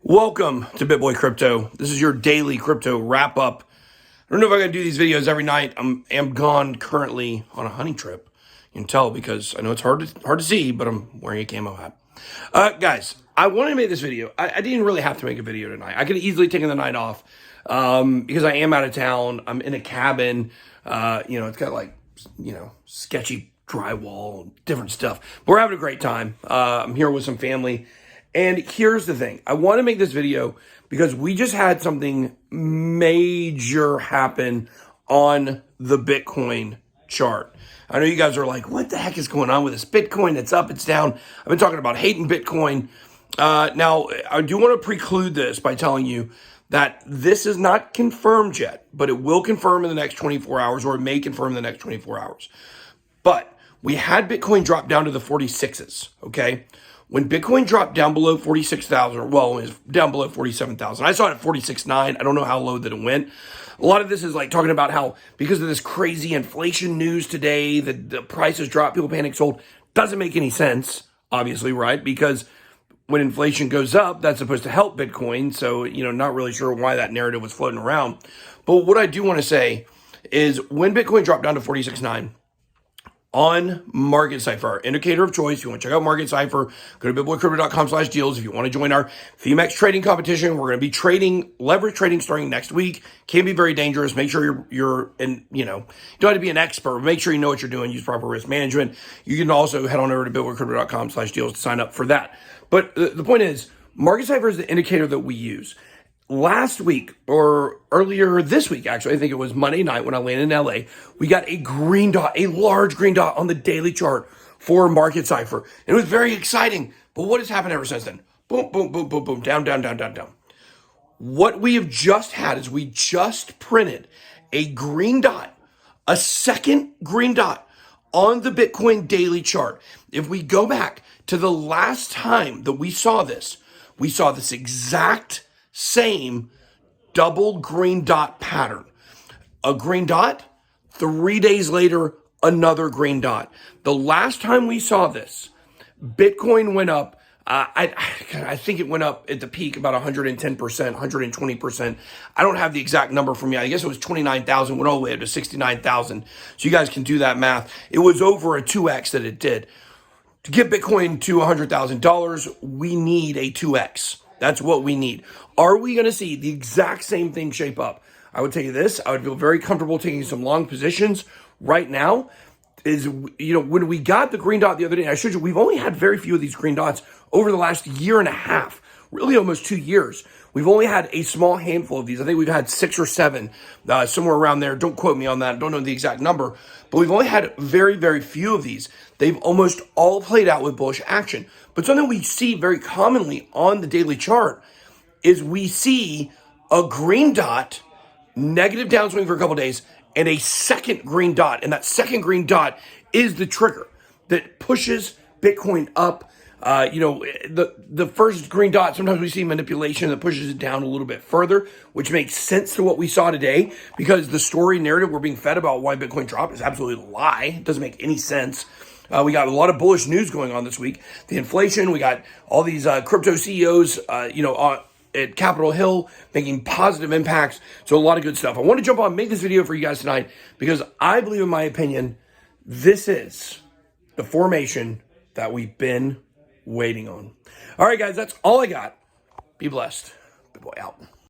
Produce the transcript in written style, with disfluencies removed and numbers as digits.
Welcome to BitBoy Crypto. This is your daily crypto wrap up. I don't know if I'm going to do these videos every night. I'm gone currently on a hunting trip. You can tell because I know it's hard to see, but I'm wearing a camo hat. Guys, I wanted to make this video. I didn't really have to make a video tonight. I could have easily taken the night off because I am out of town. I'm in a cabin. It's got sketchy drywall, different stuff. But we're having a great time. I'm here with some family. And here's the thing. I want to make this video because we just had something major happen on the Bitcoin chart. I know you guys are like, what the heck is going on with this Bitcoin? It's up, it's down. I've been talking about hating Bitcoin. Now, I do want to preclude this by telling you that this is not confirmed yet, but it will confirm in the next 24 hours, or it may confirm in the next 24 hours. But we had Bitcoin drop down to the 46s, okay? When Bitcoin dropped down below 46,000, well, it was down below 47,000. I saw it at 46.9. I don't know how low that it went. A lot of this is like talking about how because of this crazy inflation news today, the prices dropped, people panic sold. Doesn't make any sense, obviously, right? Because when inflation goes up, that's supposed to help Bitcoin. So, not really sure why that narrative was floating around. But what I do want to say is when Bitcoin dropped down to 46.9, on Market Cipher, our indicator of choice. If you want to check out Market Cipher, go to bitboycrypto.com/deals. If you want to join our FEMAX trading competition, we're going to be trading, leverage trading starting next week. Can be very dangerous. Make sure you're you don't have to be an expert, but make sure you know what you're doing. Use proper risk management. You can also head on over to bitboycrypto.com/deals to sign up for that. But the point is, Market Cipher is the indicator that we use. Last week, or earlier this week, actually, I think it was Monday night when I landed in LA, we got a green dot, a large green dot on the daily chart for Market Cipher. And it was very exciting. But what has happened ever since then? Boom, boom, boom, boom, boom, down, down, down, down, down. What we have just had is we just printed a green dot, a second green dot on the Bitcoin daily chart. If we go back to the last time that we saw this exact same double green dot pattern. A green dot, 3 days later, another green dot. The last time we saw this, Bitcoin went up. I think it went up at the peak about 110%, 120%. I don't have the exact number from you. I guess it was 29,000, went all the way up to 69,000. So you guys can do that math. It was over a 2x that it did. To get Bitcoin to $100,000, we need a 2x. That's what we need. Are we going to see the exact same thing shape up? I would tell you this. I would feel very comfortable taking some long positions right now. When we got the green dot the other day, I showed you, we've only had very few of these green dots over the last year and a half, really almost 2 years. We've only had a small handful of these. I think we've had 6 or 7, somewhere around there. Don't quote me on that. Don't know the exact number. But we've only had very, very few of these. They've almost all played out with bullish action. But something we see very commonly on the daily chart is we see a green dot, negative downswing for a couple of days, and a second green dot. And that second green dot is the trigger that pushes Bitcoin up. The first green dot, sometimes we see manipulation that pushes it down a little bit further, which makes sense to what we saw today because the story narrative we're being fed about why Bitcoin dropped is absolutely a lie. It doesn't make any sense. We got a lot of bullish news going on this week. The inflation, we got all these crypto CEOs, at Capitol Hill making positive impacts. So a lot of good stuff. I want to jump on and make this video for you guys tonight because I believe, in my opinion, this is the formation that we've been waiting on. All right, guys, that's all I got. Be blessed. Good boy out.